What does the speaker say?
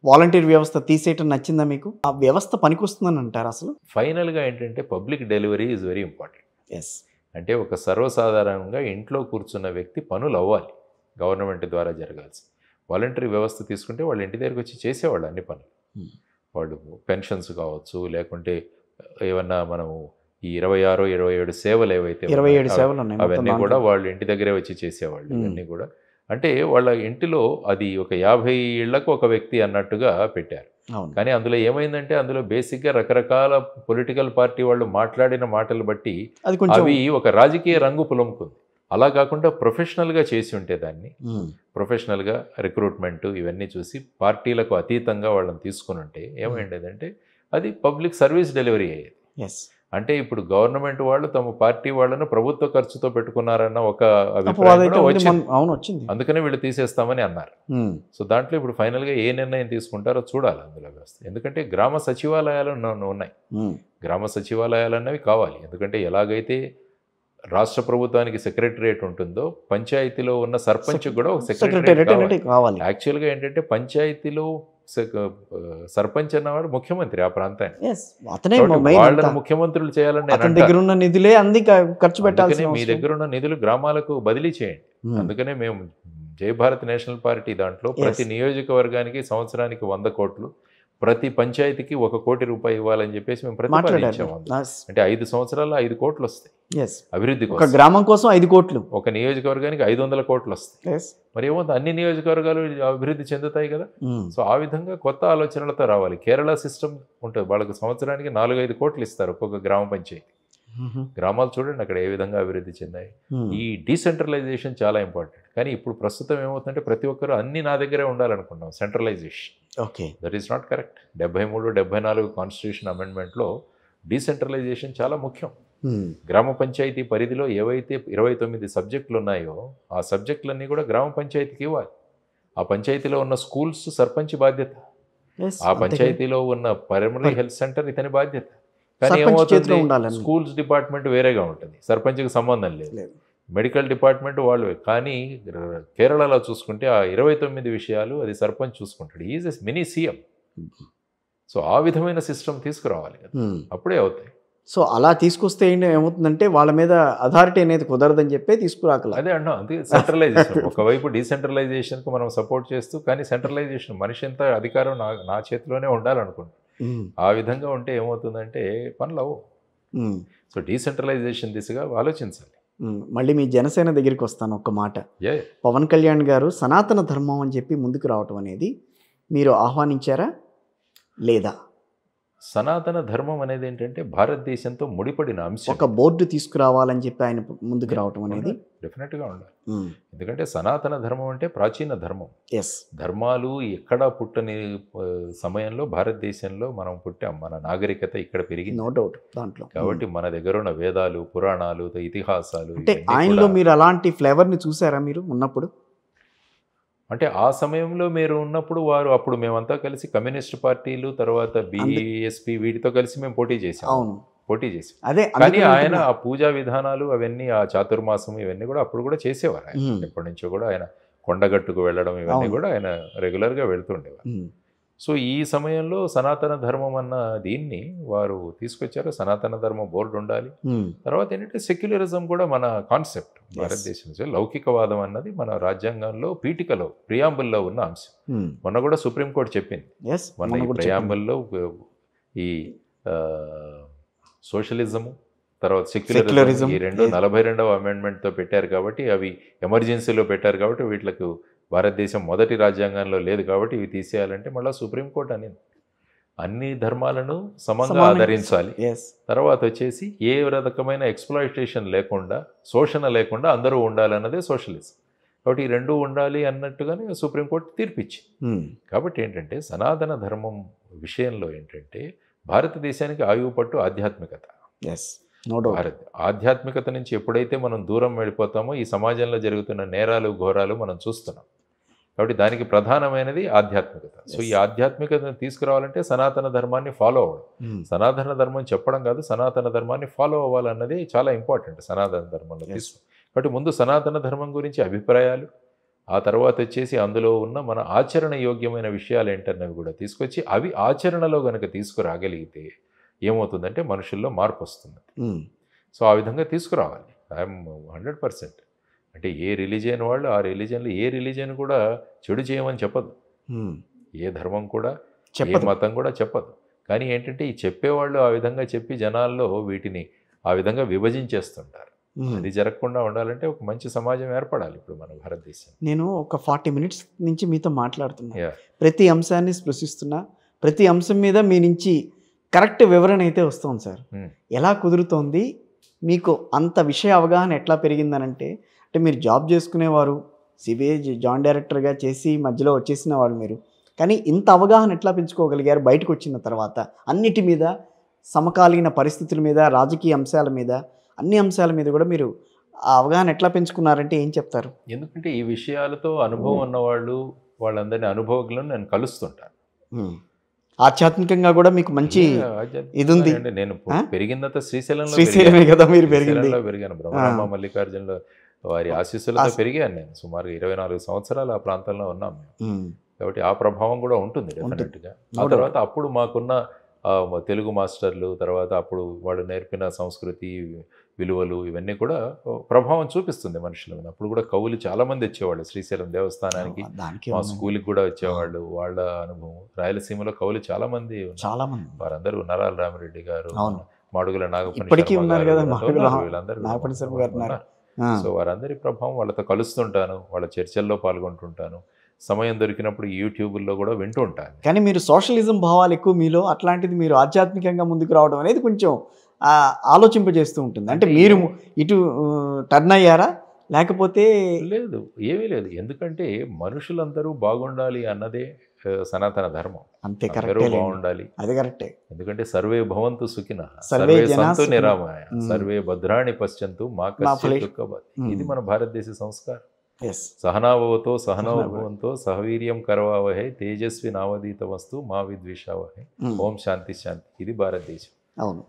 Volunteer వ్యవస్థ తీసేయటం నచ్చిందా మీకు? ఆ వ్యవస్థ పనికొస్తుందని అంటారా అసలు? ఫైనల్గా ఏంటంటే public delivery is very important. Yes. అంటే ఒక సర్వసాధారణంగా ఇంట్లో కూర్చున్న వ్యక్తి పనులు అవ్వాలి, గవర్నమెంట్ ద్వారా జరగాల్సి. వాలంటరీ వ్యవస్థ తీసుకుంటే వాళ్ళ ఇంటి దగ్గరికి వచ్చి చేసేవాళ్ళు అన్ని పనులు. వాళ్ళు పెన్షన్స్ కావచ్చు, లేకుంటే ఏమన్నా మనము ఈ 26, 27 సేవలు ఏవైతే 27 సేవలు ఉన్నాయి అవన్నీ కూడా వాళ్ళు ఇంటి దగ్గరే వచ్చి చేసేవాళ్ళు. ఇవన్నీ కూడా అంటే వాళ్ళ ఇంటిలో అది ఒక 50 ఇళ్లకు ఒక వ్యక్తి అన్నట్టుగా పెట్టారు. కానీ అందులో ఏమైందంటే అందులో బేసిక్గా రకరకాల పొలిటికల్ పార్టీ వాళ్ళు మాట్లాడిన మాటలు బట్టి అవి ఒక రాజకీయ రంగు పులుముకుంది. అలా కాకుండా ప్రొఫెషనల్గా చేసి ఉంటే దాన్ని ప్రొఫెషనల్గా రిక్రూట్మెంట్ ఇవన్నీ చూసి పార్టీలకు అతీతంగా వాళ్ళని తీసుకుని ఉంటే ఏమైండేదంటే అది పబ్లిక్ సర్వీస్ డెలివరీ అయ్యేది. అంటే ఇప్పుడు గవర్నమెంట్ వాళ్ళు తమ పార్టీ వాళ్ళను ప్రభుత్వ ఖర్చుతో పెట్టుకున్నారన్న ఒక అభిప్రాయం వచ్చింది. అందుకనే వీళ్ళు తీసేస్తామని అన్నారు. సో దాంట్లో ఇప్పుడు ఫైనల్గా ఏ నిర్ణయం తీసుకుంటారో చూడాలి అందులో వ్యవస్థ. ఎందుకంటే గ్రామ సచివాలయాలు ఉన్నాయి. గ్రామ సచివాలయాలు అన్నవి కావాలి. ఎందుకంటే ఎలాగైతే రాష్ట్ర ప్రభుత్వానికి సెక్రటరియట్ ఉంటుందో పంచాయతీలో ఉన్న సర్పంచ్ కూడా ఒక సెక్రటరియట్ కావాలి. యాక్చువల్గా ఏంటంటే పంచాయతీలో సర్పంచ్ అన్నవాడు ముఖ్యమంత్రి ఆ ప్రాంతానికి. వాళ్ళని ముఖ్యమంత్రులు చేయాలని నిధులే ఖర్చు పెట్టాలి. మీ దగ్గర ఉన్న నిధులు గ్రామాలకు బదిలీ చేయండి. అందుకనే మేము జై భారత్ నేషనల్ పార్టీ దాంట్లో ప్రతి నియోజకవర్గానికి సంవత్సరానికి 100 కోట్లు, ప్రతి పంచాయతీకి 1 కోటి రూపాయలు ఇవ్వాలని చెప్పేసి మేము ప్రతిపాదించాము. అంటే 5 సంవత్సరాల్లో 5 కోట్లు వస్తాయి అభివృద్ధి కోసం. ఒక గ్రామం కోసం 5 కోట్లు, ఒక నియోజకవర్గానికి 500 కోట్లు వస్తాయి. మరి ఏమవుతుంది, అన్ని నియోజకవర్గాలు అభివృద్ధి చెందుతాయి కదా. సో ఆ విధంగా కొత్త ఆలోచనలతో రావాలి. కేరళ సిస్టమ్ ఉంటుంది, వాళ్ళకి సంవత్సరానికి 4-5 కోట్లు ఇస్తారు ఒక్కొక్క గ్రామ పంచాయతీ. గ్రామాలు చూడండి అక్కడ ఏ విధంగా అభివృద్ధి చెందాయి. ఈ డీసెంట్రలైజేషన్ చాలా ఇంపార్టెంట్. కానీ ఇప్పుడు ప్రస్తుతం ఏమవుతుందంటే ప్రతి ఒక్కరు అన్ని నా దగ్గరే ఉండాలనుకుంటాం. Centralization that is not correct. 73, 74 constitution అమెండ్మెంట్లో డీసెంట్రలైజేషన్ చాలా ముఖ్యం. గ్రామ పంచాయతీ పరిధిలో ఏవైతే 29 సబ్జెక్టులు ఉన్నాయో ఆ సబ్జెక్టులన్నీ కూడా గ్రామ పంచాయతీకి ఇవ్వాలి. ఆ పంచాయతీలో ఉన్న స్కూల్స్ సర్పంచ్ బాధ్యత, ఆ పంచాయతీలో ఉన్న ప్రైమరీ హెల్త్ సెంటర్ ఇతని బాధ్యత. కానీ ఏమవుతుంది, స్కూల్స్ డిపార్ట్మెంట్ వేరేగా ఉంటుంది, సర్పంచ్కి సంబంధం లేదు. మెడికల్ డిపార్ట్మెంట్ వాళ్ళు. కానీ కేరళలో చూసుకుంటే ఆ 29 విషయాలు అది సర్పంచ్ చూసుకుంటాడు. Is a mini CM. So ఆ విధమైన సిస్టమ్ తీసుకురావాలి కదా, అప్పుడే అవుతాయి. సో అలా తీసుకొస్తే ఏమవుతుందంటే వాళ్ళ మీద అథారిటీ అనేది కుదరదని చెప్పి తీసుకురాకల. అదే అన్నా, అంతే సెంట్రలైజేషన్. ఒకవైపు డీసెంట్రలైజేషన్కు మనం సపోర్ట్ చేస్తూ, కానీ సెంట్రలైజేషన్ మనిషి ఎంత అధికారం నా చేతిలోనే ఉండాలనుకుంటున్నాను. ఆ విధంగా ఉంటే ఏమవుతుందంటే పనులు అవ్వవు. సో డీసెంట్రలైజేషన్ దిశగా ఆలోచించాలి. మళ్ళీ మీ జనసేన దగ్గరికి వస్తాను. ఒక్క మాట, పవన్ కళ్యాణ్ గారు సనాతన ధర్మం అని చెప్పి ముందుకు రావటం అనేది మీరు ఆహ్వానించారా లేదా? సనాతన ధర్మం అనేది ఏంటంటే భారతదేశంతో ముడిపడిన అంశం. ఒక బోర్డు తీసుకురావాలని చెప్పి ఆయన ముందుకు రావటం అనేది డెఫినెట్గా ఉండాలి. ఎందుకంటే సనాతన ధర్మం అంటే ప్రాచీన ధర్మం. ధర్మాలు ఎక్కడా పుట్టని సమయంలో భారతదేశంలో మనం పుట్టాం. మన నాగరికత ఇక్కడ పెరిగింది, నో డౌట్ దాంట్లో. కాబట్టి మన దగ్గర ఉన్న వేదాలు, పురాణాలు, ఇతిహాసాలు. అంటే ఆయనలో మీరు అలాంటి ఫ్లేవర్ని చూసారా మీరు ఉన్నప్పుడు? అంటే ఆ సమయంలో మీరు ఉన్నప్పుడు అప్పుడు మేమంతా కలిసి కమ్యూనిస్ట్ పార్టీలు, తర్వాత బీఎస్పీ వీటితో కలిసి మేము పోటీ చేసాం. అదే కానీ ఆయన ఆ పూజా విధానాలు అవన్నీ, ఆ చాతుర్మాసం ఇవన్నీ కూడా అప్పుడు కూడా చేసేవారు. ఆయన ఎప్పటి నుంచో కూడా ఆయన కొండగట్టుకు వెళ్ళడం ఇవన్నీ కూడా ఆయన రెగ్యులర్గా వెళ్తుండేవారు. సో ఈ సమయంలో సనాతన ధర్మం అన్న దీన్ని వారు తీసుకొచ్చారు. సనాతన ధర్మ బోర్డు ఉండాలి. తర్వాత ఏంటంటే సెక్యులరిజం కూడా మన కాన్సెప్ట్ భారతదేశంలో. లౌకికవాదం అన్నది మన రాజ్యాంగంలో పీఠికలో ప్రియాంబుల్లో ఉన్న అంశం. మొన్న కూడా సుప్రీంకోర్టు చెప్పింది. మొన్న ఈ ప్రియాంబుల్లో ఈ సోషలిజము తర్వాత సెక్యులరిజం ఈ రెండు 42వ అమెండ్మెంట్తో పెట్టారు. కాబట్టి అవి ఎమర్జెన్సీలో పెట్టారు. కాబట్టి వీటికి భారతదేశం మొదటి రాజ్యాంగంలో లేదు. కాబట్టి ఇవి తీసేయాలంటే మళ్ళీ సుప్రీంకోర్టు అనేది అన్ని ధర్మాలను సమంగా ఆదరించాలి. తర్వాత వచ్చేసి ఏ రకమైన ఎక్స్‌ప్లాయిటేషన్ లేకుండా, శోషణ లేకుండా అందరూ ఉండాలన్నదే సోషలిజం. కాబట్టి ఈ రెండు ఉండాలి అన్నట్టుగానే సుప్రీంకోర్టు తీర్పిచ్చింది. కాబట్టి ఏంటంటే సనాతన ధర్మం విషయంలో ఏంటంటే భారతదేశానికి ఆయువు పట్టు ఆధ్యాత్మికత. ఆధ్యాత్మికత నుంచి ఎప్పుడైతే మనం దూరం వెళ్ళిపోతామో ఈ సమాజంలో జరుగుతున్న నేరాలు, ఘోరాలు మనం చూస్తున్నాం. కాబట్టి దానికి ప్రధానమైనది ఆధ్యాత్మికత. సో ఈ ఆధ్యాత్మికతను తీసుకురావాలంటే సనాతన ధర్మాన్ని ఫాలో అవ్వడం. సనాతన ధర్మం చెప్పడం కాదు, సనాతన ధర్మాన్ని ఫాలో అవ్వాలన్నది చాలా ఇంపార్టెంట్ సనాతన ధర్మంలో తీసుకు. కాబట్టి ముందు సనాతన ధర్మం గురించి అభిప్రాయాలు, ఆ తర్వాత వచ్చేసి అందులో ఉన్న మన ఆచరణ యోగ్యమైన విషయాలు ఏంటన్నవి కూడా తీసుకొచ్చి అవి ఆచరణలో కనుక తీసుకురాగలిగితే ఏమవుతుందంటే మనుషుల్లో మార్పు వస్తుంది. సో ఆ విధంగా తీసుకురావాలి. ఐఎమ్ 100%. అంటే ఏ రిలీజియన్ వాళ్ళు ఆ రిలీజియన్లో ఏ రిలీజియన్ కూడా చెడు చేయమని చెప్పదు, ఏ ధర్మం కూడా ఏ మతం కూడా చెప్పదు. కానీ ఏంటంటే ఈ చెప్పేవాళ్ళు ఆ విధంగా చెప్పి జనాల్లో వీటిని ఆ విధంగా విభజించేస్తుంటారు. అది జరగకుండా ఉండాలంటే ఒక మంచి సమాజం ఏర్పడాలి ఇప్పుడు మన భారతదేశం. నేను ఒక 40 మినిట్స్ నుంచి మీతో మాట్లాడుతున్నా, ప్రతి అంశాన్ని స్పృశిస్తున్నా, ప్రతి అంశం మీద మీ నుంచి కరెక్ట్ వివరణ అయితే వస్తుంది సార్. ఎలా కుదురుతోంది మీకు అంత విషయ అవగాహన ఎట్లా పెరిగిందనంటే, అంటే మీరు జాబ్ చేసుకునేవారు, సిబిఐ జాయింట్ డైరెక్టర్గా చేసి మధ్యలో వచ్చేసిన వాళ్ళు మీరు, కానీ ఇంత అవగాహన ఎట్లా పెంచుకోగలిగారు బయటకు వచ్చిన తర్వాత? అన్నిటి మీద, సమకాలీన పరిస్థితుల మీద, రాజకీయ అంశాల మీద, అన్ని అంశాల మీద కూడా మీరు ఆ అవగాహన ఎట్లా పెంచుకున్నారంటే ఏం చెప్తారు? ఎందుకంటే ఈ విషయాలతో అనుభవం ఉన్నవాళ్ళు, వాళ్ళందరినీ అనుభవజ్ఞులను నేను కలుస్తుంటాను. ఆధ్యాత్మికంగా కూడా మీకు మంచి ఇది ఉంది. నేను పెరిగిందంతా శ్రీశైలమే కదా మీరు పెరిగాను. బ్రహ్మరామ మల్లికార్జునుల వారి ఆశీస్సులతో పెరిగాను నేను. సుమారు 24 సంవత్సరాలు ఆ ప్రాంతంలో ఉన్నాం మేము. కాబట్టి ఆ ప్రభావం కూడా ఉంటుంది డెఫినెట్గా. ఆ తర్వాత అప్పుడు మాకున్న తెలుగు మాస్టర్లు, తర్వాత అప్పుడు వాళ్ళు నేర్పిన సంస్కృతి విలువలు ఇవన్నీ కూడా ప్రభావం చూపిస్తుంది మనుషుల మీద. అప్పుడు కూడా కవులు చాలామంది వచ్చేవాళ్ళు శ్రీశైలం దేవస్థానానికి, మా స్కూల్కి కూడా వచ్చేవాళ్ళు. వాళ్ళ అనుభవం, రాయలసీమలో కవులు చాలామంది వారందరూ నరాల రామిరెడ్డి గారు, మాడుగుల నాగపణి, సో వారందరి ప్రభావం, వాళ్ళతో కలుస్తుంటాను, వాళ్ళ చర్చల్లో పాల్గొంటుంటాను. సమయం దొరికినప్పుడు యూట్యూబ్లో కూడా వింటూ ఉంటాను. కానీ మీరు సోషలిజం భావాలు ఎక్కువ మీలో, అట్లాంటిది మీరు ఆధ్యాత్మికంగా ముందుకు రావడం అనేది కొంచెం ఆలోచింపజేస్తూ ఉంటుంది. అంటే మీరు ఇటు టర్న్ అయ్యారా లేకపోతే? లేదు, ఏమీ లేదు. ఎందుకంటే మనుషులందరూ బాగుండాలి అన్నదే సనాతన ధర్మం. అంతే, బాగుండాలి, అది కరెక్టే. ఎందుకంటే సర్వే భవంతు సుఖినః, సర్వే సంతు నిరామయ, సర్వే భద్రాణి పశ్యంతు మా కశ్చిత్ దుఃఖభాగ్. ఇది మన భారతదేశ సంస్కారం. సహనాభవతో సహనోభవంతో సహవీర్యం కరవావహే తేజస్వి నావదీతమస్తు మా విద్విషావహే. ఓం శాంతి శాంతి. ఇది భారతదేశం. అవును.